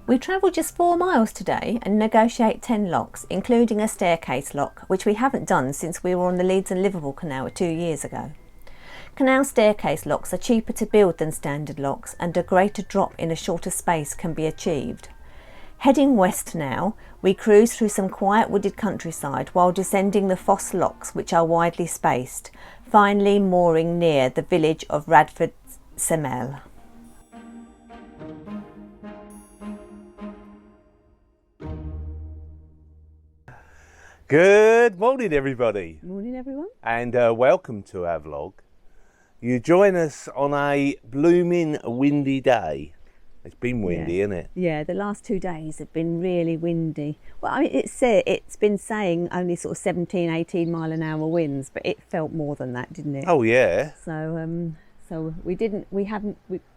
We travelled just 4 miles today and negotiate 10 locks, including a staircase lock, which we haven't done since we were on the Leeds and Liverpool Canal 2 years ago. Canal staircase locks are cheaper to build than standard locks, and a greater drop in a shorter space can be achieved. Heading west now, we cruise through some quiet wooded countryside while descending the Fosse Locks, which are widely spaced, finally mooring near the village of Radford Semele. Good morning, everybody. Morning, everyone. And welcome to our vlog. You join us on a blooming windy day. It's been windy, isn't it? Yeah, the last 2 days have been really windy. Well, I mean, it's been saying only sort of 17, 18 mile an hour winds, but it felt more than that, didn't it? Oh yeah. So we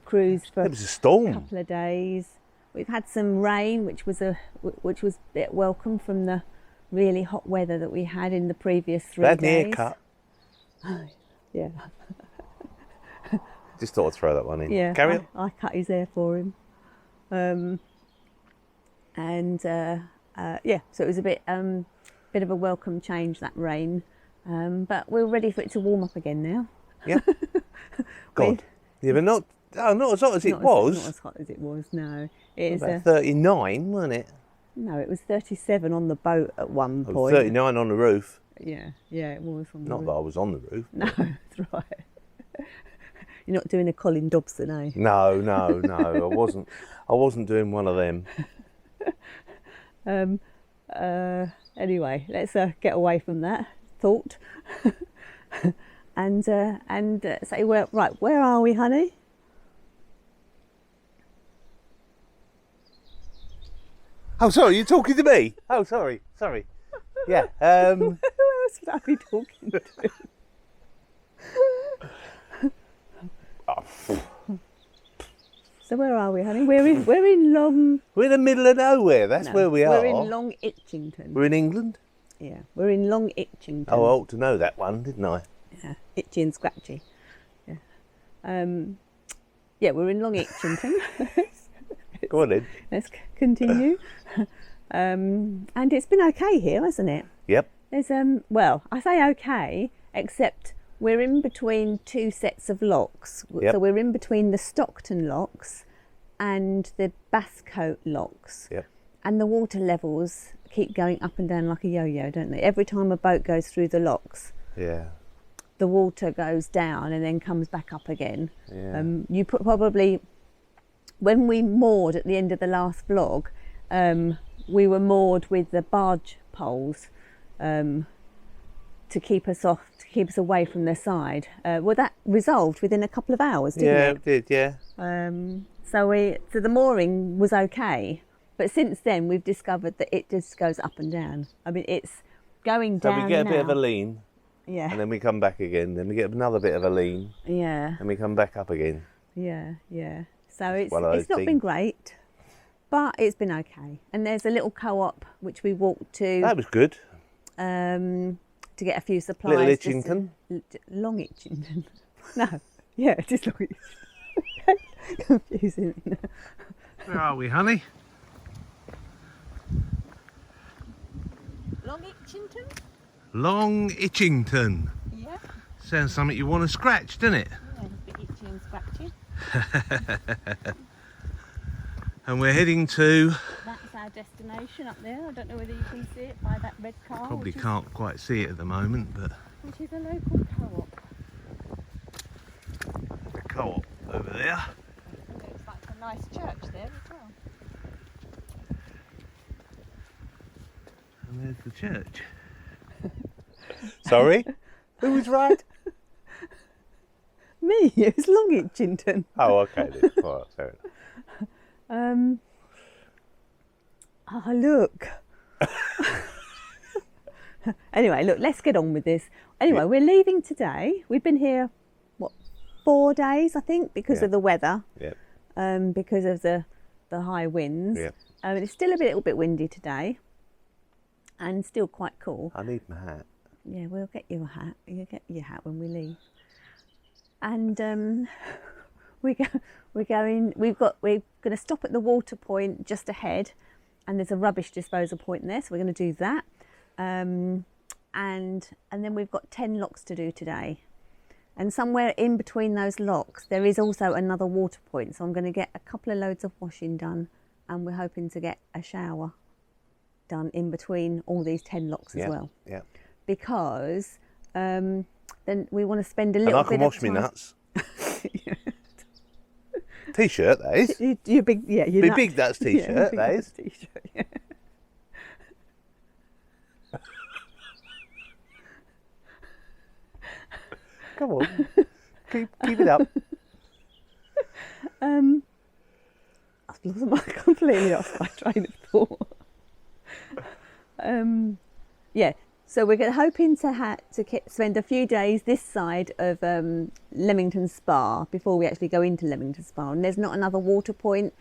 cruised for It was a storm. a couple of days. We've had some rain, which was a bit welcome from the really hot weather that we had in the previous 3 Bad days. haircut. Yeah. Just thought I'd throw that one in. Yeah. Carry on. I cut his hair for him. So it was a bit of a welcome change, that rain. But we're ready for it to warm up again now. Yeah. God. Yeah, but not as hot as it was. Not as hot as it was, no. It is about 39, wasn't it? No, it was 37 on the boat at one It was point. 39 on the roof. Yeah, it was on the Not roof. that I was on the roof. No, that's right. You're not doing a Colin Dobson, eh? No, I wasn't doing one of them. Anyway, let's get away from that thought and say, well, right, where are we, honey? Oh, sorry, you're talking to me? Oh, sorry. Yeah. Who else would I be talking to? So where are we, honey? We're in Long. We're in the middle of nowhere. That's where we are. We're in Long Itchington. We're in England? Yeah, we're in Long Itchington. Oh, I ought to know that one, didn't I? Yeah, itchy and scratchy. Yeah. We're in Long Itchington. Go on then. Let's continue. And it's been okay here, hasn't it? Yep. There's well, I say okay, except we're in between 2 sets of locks. Yep. So we're in between the Stockton locks and the Basscote locks. Yep. And the water levels keep going up and down like a yo-yo, don't they? Every time a boat goes through the locks, Yeah. the water goes down and then comes back up again. Yeah. You probably, when we moored at the end of the last vlog, we were moored with the barge poles to keep us away from the side. Well, that resolved within a couple of hours, didn't it? Yeah, it did, yeah. So the mooring was okay, but since then we've discovered that it just goes up and down. I mean, it's going down. So we get now. a bit of a lean, Yeah. and then we come back again. Then we get another bit of a lean, Yeah. and we come back up again. Yeah. So it's one of those not been things. great, but it's been okay. And there's a little co-op which we walked to. That was good. To get a few supplies. Little Itchington? Long Itchington. No, yeah, just Long Itchington. Confusing. Where are we, honey? Long Itchington? Long Itchington. Yeah. Sounds something you want to scratch, doesn't it? Yeah, a bit itchy and scratchy. And we're heading to... That's our destination up there. I don't know whether you can see it by that red car. Probably can't quite see it at the moment, but... Which is a local co-op. The co-op over there. It looks like a nice church there as well. And there's the church. Sorry? Who was right? Me, it was Long Itchington. Oh, okay then. All right, fair enough. Look. Anyway, look, let's get on with this. Anyway, we're leaving today. We've been here, 4 days, I think, because of the weather. Yep. Because of the high winds. Yep. It's still a little bit windy today and still quite cool. I need my hat. Yeah, we'll get you a hat. You'll get your hat when we leave. And we're going to stop at the water point just ahead, and there's a rubbish disposal point there, so we're going to do that. And then we've got 10 locks to do today. And somewhere in between those locks, there is also another water point. So I'm going to get a couple of loads of washing done, and we're hoping to get a shower done in between all these 10 locks as well. Yeah. Because then we want to spend a little bit of time. And I can wash my nuts. T-shirt, that is. You're big, yeah. You're big, big nuts T-shirt, that is. T-shirt, yeah. Come on, keep it up. I've completely lost my train of thought. Yeah, so we're hoping to spend a few days this side of Leamington Spa before we actually go into Leamington Spa, and there's not another water point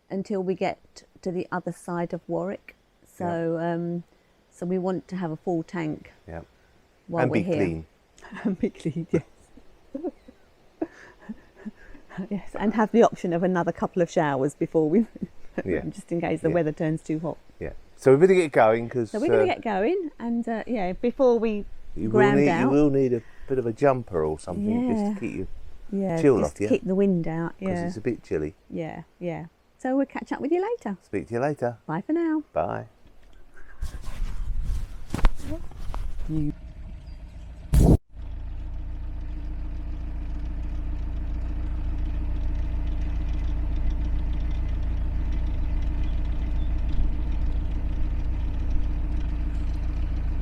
until we get to the other side of Warwick. So, so we want to have a full tank. Yeah. While we're here. Clean. And be clean, yes. Yes, and have the option of another couple of showers before we, just in case the weather turns too hot. Yeah. So we better get going because. So we're going to get going, and before we ground out. You will need a bit of a jumper or something just to keep you chill off. To keep the wind out. Yeah. Because it's a bit chilly. Yeah, yeah. So we'll catch up with you later. Speak to you later. Bye for now. Bye.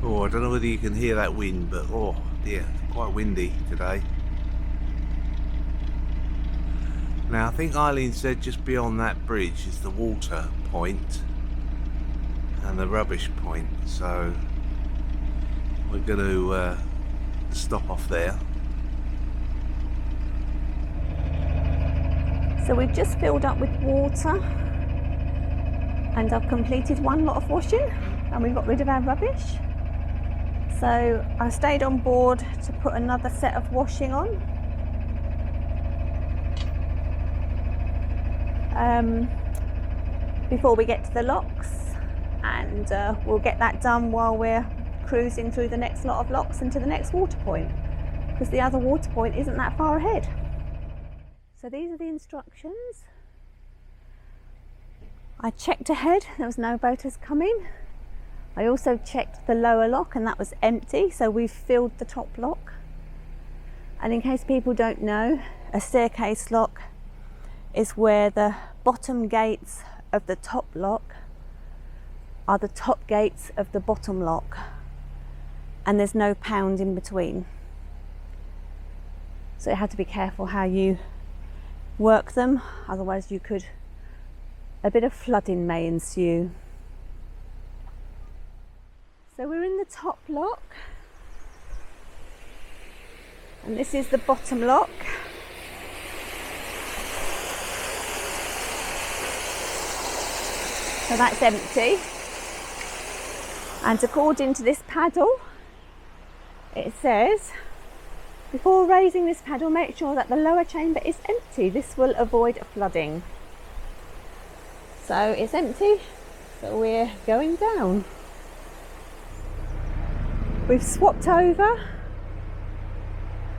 Oh, I don't know whether you can hear that wind, but oh dear, quite windy today. Now I think Eileen said just beyond that bridge is the water point and the rubbish point, so we're going to stop off there. So we've just filled up with water, and I've completed one lot of washing, and we got rid of our rubbish. So I stayed on board to put another set of washing on. Before we get to the locks, and we'll get that done while we're cruising through the next lot of locks and to the next water point, because the other water point isn't that far ahead. So these are the instructions. I checked ahead, there was no boaters coming. I also checked the lower lock and that was empty, so we've filled the top lock. And in case people don't know, a staircase lock is where the bottom gates of the top lock are the top gates of the bottom lock, and there's no pound in between. So you have to be careful how you work them, otherwise a bit of flooding may ensue. So we're in the top lock, and this is the bottom lock. So that's empty. And according to this paddle, it says, before raising this paddle, make sure that the lower chamber is empty. This will avoid flooding. So it's empty, so we're going down. We've swapped over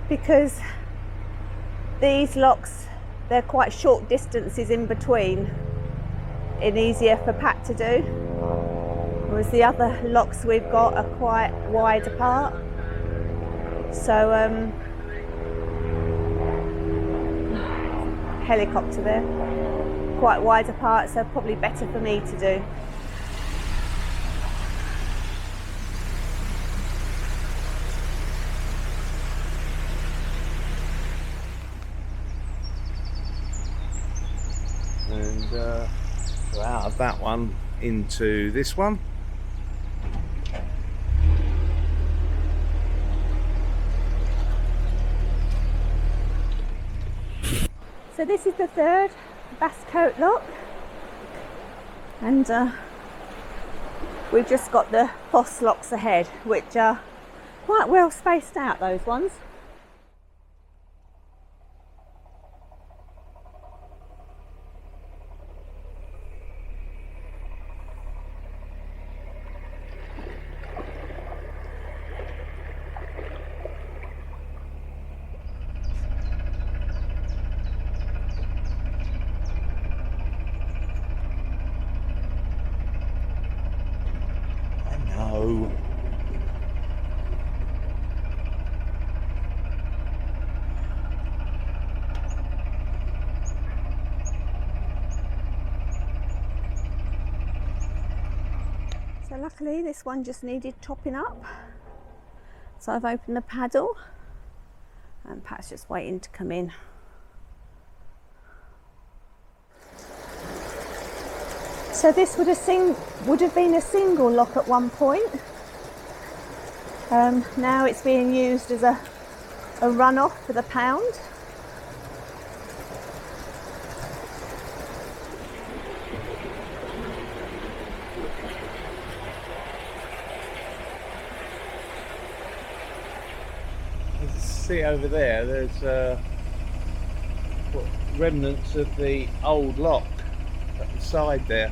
because these locks, they're quite short distances in between and easier for Pat to do, whereas the other locks we've got are quite wide apart. So helicopter there, quite wide apart, so probably better for me to do. And go out of that one into this one. So this is the third Basscoat lock, and we've just got the Fosse Locks ahead, which are quite well spaced out, those ones. Luckily this one just needed topping up, so I've opened the paddle and Pat's just waiting to come in. So this would have been a single lock at one point. Now it's being used as a run-off for the pound. See over there, there's remnants of the old lock at the side there.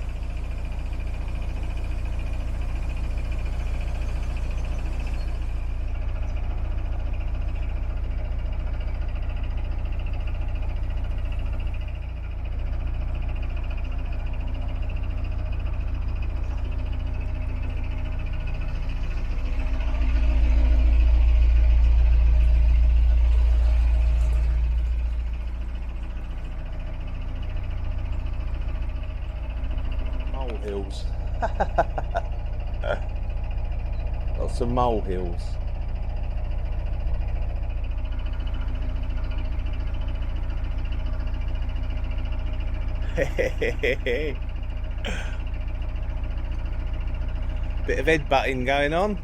Molehills. Lots of molehills. Bit of headbutting going on.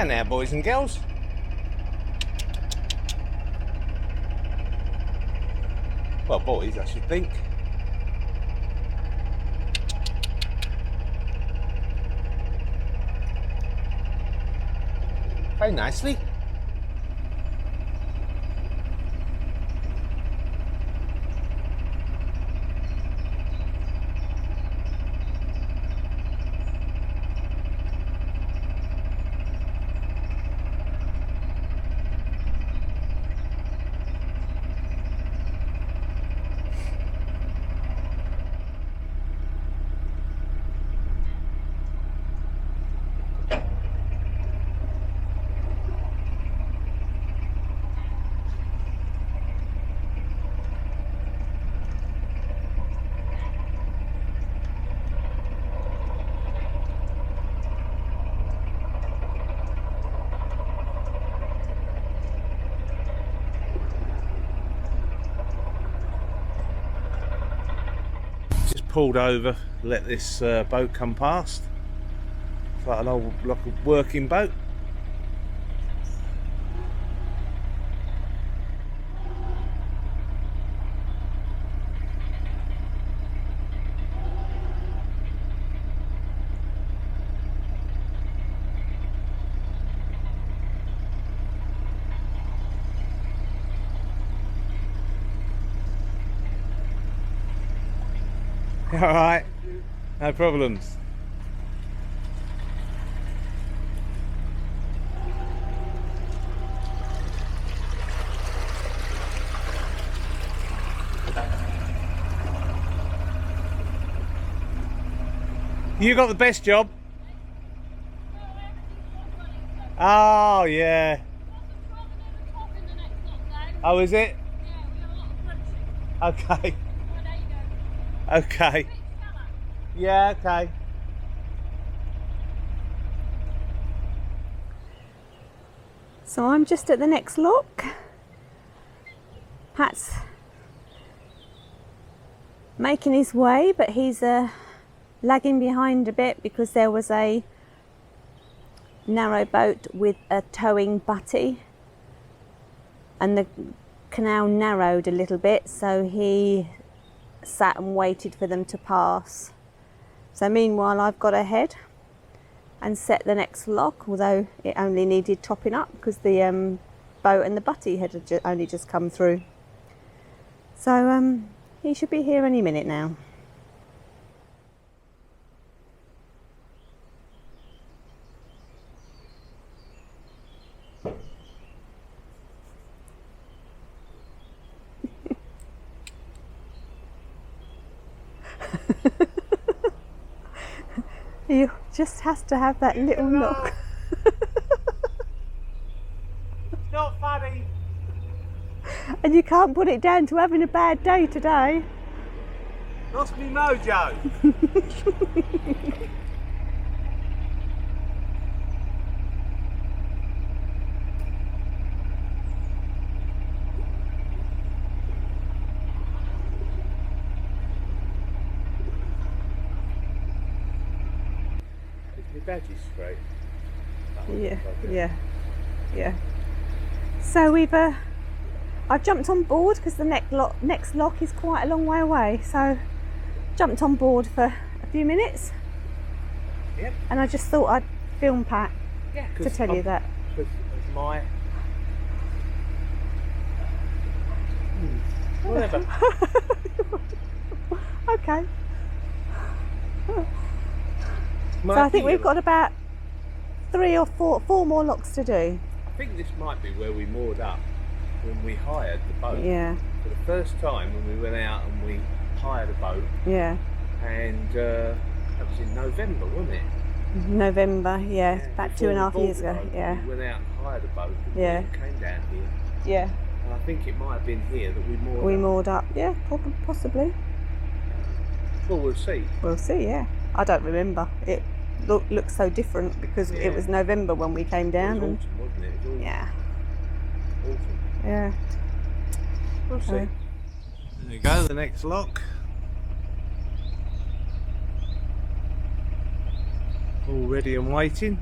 Now, boys and girls. Well, boys, I should think. Very nicely. Pulled over, let this boat come past. It's like an old working boat. Alright, no problems. You got the best job. Oh, yeah. Oh, is it? Okay. Okay. Yeah, okay. So I'm just at the next lock. Pat's making his way, but he's lagging behind a bit because there was a narrow boat with a towing butty and the canal narrowed a little bit, so he sat and waited for them to pass. So meanwhile I've got ahead and set the next lock, although it only needed topping up because the boat and the butty had only just come through. So he should be here any minute now. You just has to have that little knock. It's not funny. And you can't put it down to having a bad day today. Lost me mojo. Is my badge straight? Yeah. So I've jumped on board because the next lock is quite a long way away. So jumped on board for a few minutes. Yep. And I just thought I'd film Pat to tell you that. Because of my... Whatever. Okay. So I think we've got about 3 or 4 more locks to do. I think this might be where we moored up when we hired the boat. Yeah. For the first time when we went out and we hired a boat. Yeah. And that was in November, wasn't it? November, yeah. About 2.5 years ago. Yeah. We went out and hired a boat. And Yeah. we came down here. Yeah. And I think it might have been here that we moored up. We moored up. Yeah, possibly. Well, we'll see. We'll see. Yeah. I don't remember. It looks so different because it was November when we came down. It was autumn, wasn't it? It was yeah. Autumn. Yeah. We'll see. There you go, the next lock. All ready and waiting.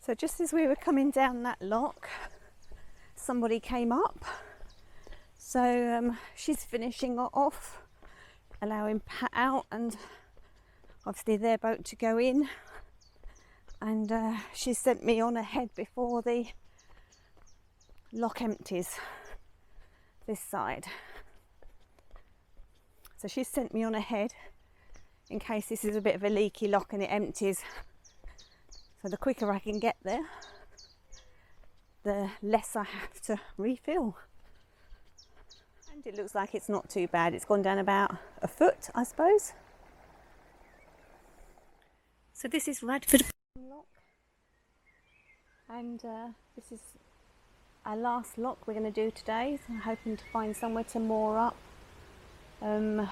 So just as we were coming down that lock, somebody came up. So she's finishing off, allowing Pat out and obviously their boat to go in. And she sent me on ahead before the lock empties this side. So she sent me on ahead in case this is a bit of a leaky lock and it empties. So the quicker I can get there, the less I have to refill. And it looks like it's not too bad. It's gone down about a foot, I suppose. So this is Radford lock, and this is our last lock we're going to do today. So I'm hoping to find somewhere to moor up. The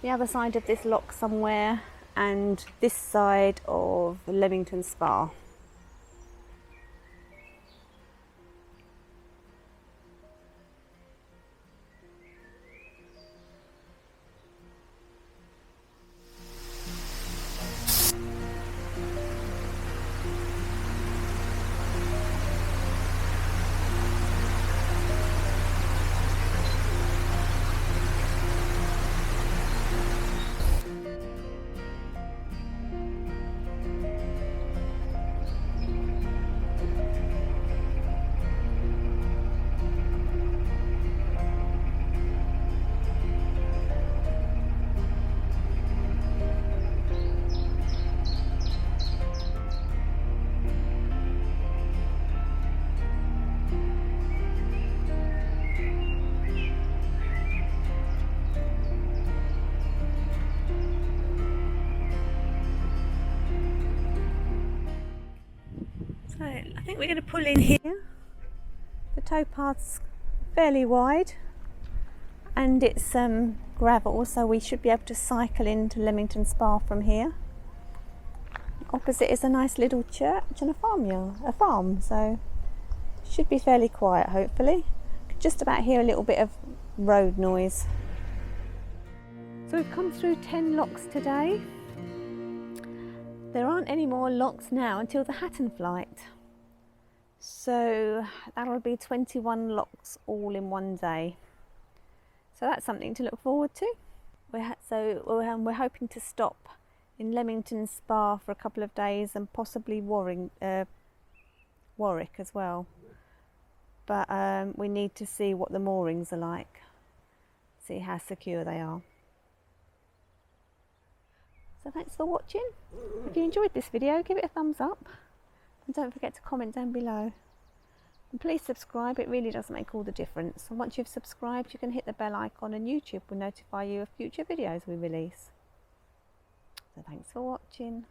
other side of this lock somewhere, and this side of Leamington Spa. I think we're going to pull in here. The towpath's fairly wide and it's gravel, so we should be able to cycle into Leamington Spa from here. Opposite is a nice little church and a farm, so should be fairly quiet hopefully. Could just about hear a little bit of road noise. So we've come through 10 locks today. There aren't any more locks now until the Hatton flight. So that'll be 21 locks all in one day. So that's something to look forward to. We're hoping to stop in Leamington Spa for a couple of days and possibly Warwick as well. But we need to see what the moorings are like, see how secure they are. So thanks for watching. If you enjoyed this video, give it a thumbs up and don't forget to comment down below. And please subscribe, it really does make all the difference. And once you've subscribed, you can hit the bell icon and YouTube will notify you of future videos we release. So thanks for watching.